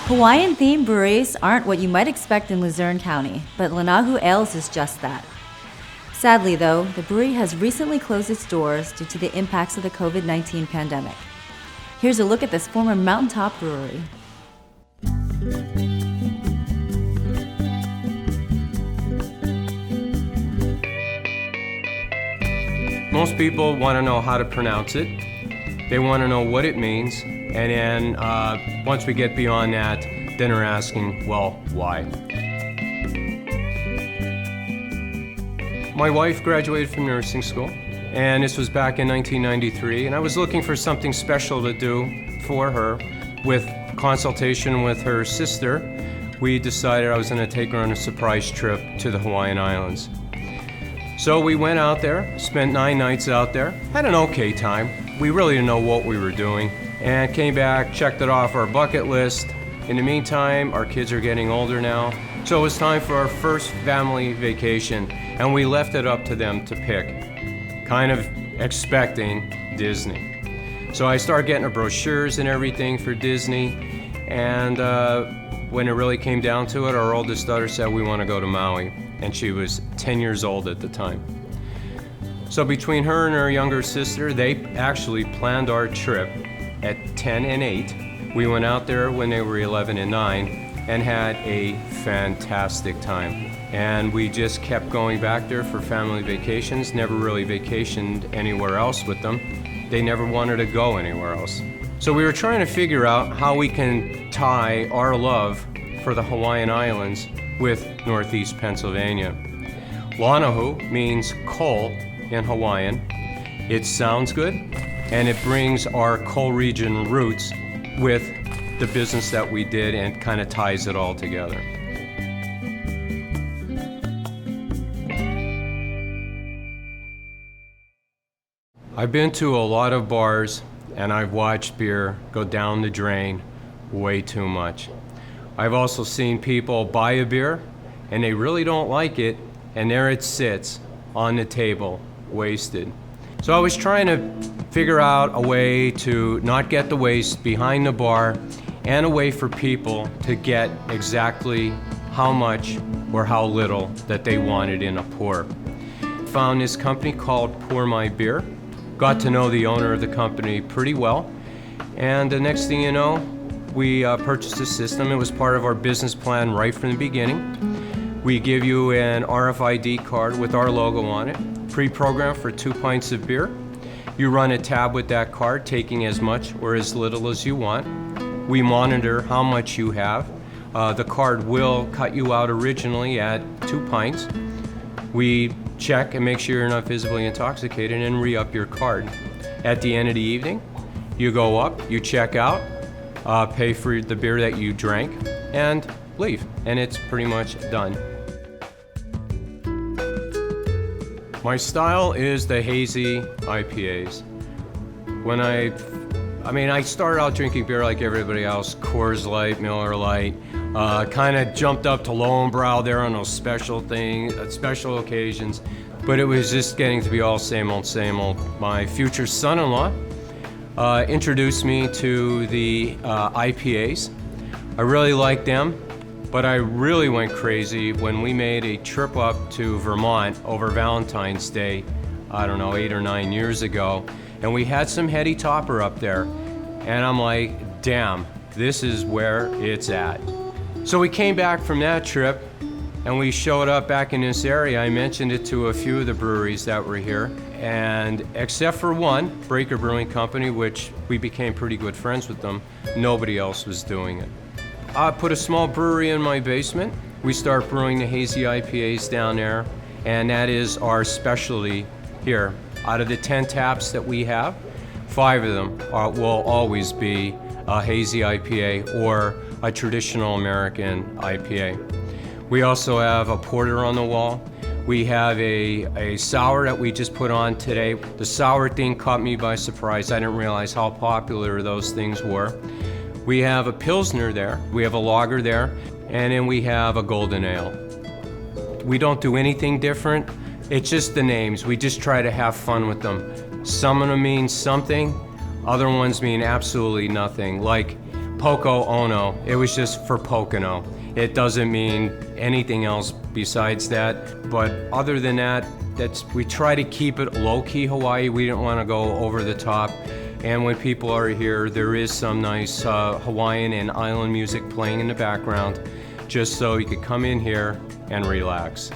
Hawaiian-themed breweries aren't what you might expect in Luzerne County, but Lanahu Ales is just that. Sadly, though, the brewery has recently closed its doors due to the impacts of the COVID-19 pandemic. Here's a look at this former mountaintop brewery. Most people want to know how to pronounce it. They want to know what it means. And then once we get beyond that, then they're asking, well, why? My wife graduated from nursing school, and this was back in 1993, and I was looking for something special to do for her. With consultation with her sister, we decided I was going to take her on a surprise trip to the Hawaiian Islands. So we went out there, spent 9 nights out there, had an okay time. We really didn't know what we were doing, and came back, checked it off our bucket list. In the meantime, our kids are getting older now, so it was time for our first family vacation, and we left it up to them to pick, kind of expecting Disney. So I started getting the brochures and everything for Disney, and when it really came down to it, our oldest daughter said, we want to go to Maui, and she was 10 years old at the time. So between her and her younger sister, they actually planned our trip at 10 and 8. We went out there when they were 11 and 9 and had a fantastic time. And we just kept going back there for family vacations, never really vacationed anywhere else with them. They never wanted to go anywhere else. So we were trying to figure out how we can tie our love for the Hawaiian Islands with Northeast Pennsylvania. Lanahu means coal in Hawaiian. It sounds good, and it brings our coal region roots with the business that we did and kind of ties it all together. I've been to a lot of bars, and I've watched beer go down the drain way too much. I've also seen people buy a beer and they really don't like it, and there it sits on the table, wasted. So I was trying to figure out a way to not get the waste behind the bar, and a way for people to get exactly how much or how little that they wanted in a pour. Found this company called Pour My Beer. Got to know the owner of the company pretty well, and the next thing you know, we purchased a system. It was part of our business plan right from the beginning. We give you an RFID card with our logo on it, pre-programmed for 2 pints of beer. You run a tab with that card, taking as much or as little as you want. We monitor how much you have. The card will cut you out originally at 2 pints. We check and make sure you're not visibly intoxicated and re-up your card. At the end of the evening, you go up, you check out, pay for the beer that you drank, and leave, and it's pretty much done. My style is the hazy IPAs. When I started out drinking beer like everybody else, Coors Light, Miller Lite, kind of jumped up to Lowenbrow there on those special occasions, but it was just getting to be all same old, same old. My future son-in-law introduced me to the IPAs. I really liked them, but I really went crazy when we made a trip up to Vermont over Valentine's Day, I don't know, 8 or 9 years ago, and we had some heady topper up there, and I'm like, damn, this is where it's at. So we came back from that trip, and we showed up back in this area. I mentioned it to a few of the breweries that were here, and except for one, Breaker Brewing Company, which we became pretty good friends with them, nobody else was doing it. I put a small brewery in my basement. We start brewing the hazy IPAs down there, and that is our specialty here. Out of the 10 taps that we have, 5 of them will always be a hazy IPA or a traditional American IPA. We also have a porter on the wall. We have a sour that we just put on today. The sour thing caught me by surprise. I didn't realize how popular those things were. We have a Pilsner there, we have a lager there, and then we have a golden ale. We don't do anything different. It's just the names. We just try to have fun with them. Some of them mean something, other ones mean absolutely nothing. Like Poco Ono. It was just for Pocono. It doesn't mean anything else besides that. But other than that, we try to keep it low-key Hawaii. We don't want to go over the top. And when people are here, there is some nice Hawaiian and island music playing in the background, just so you could come in here and relax.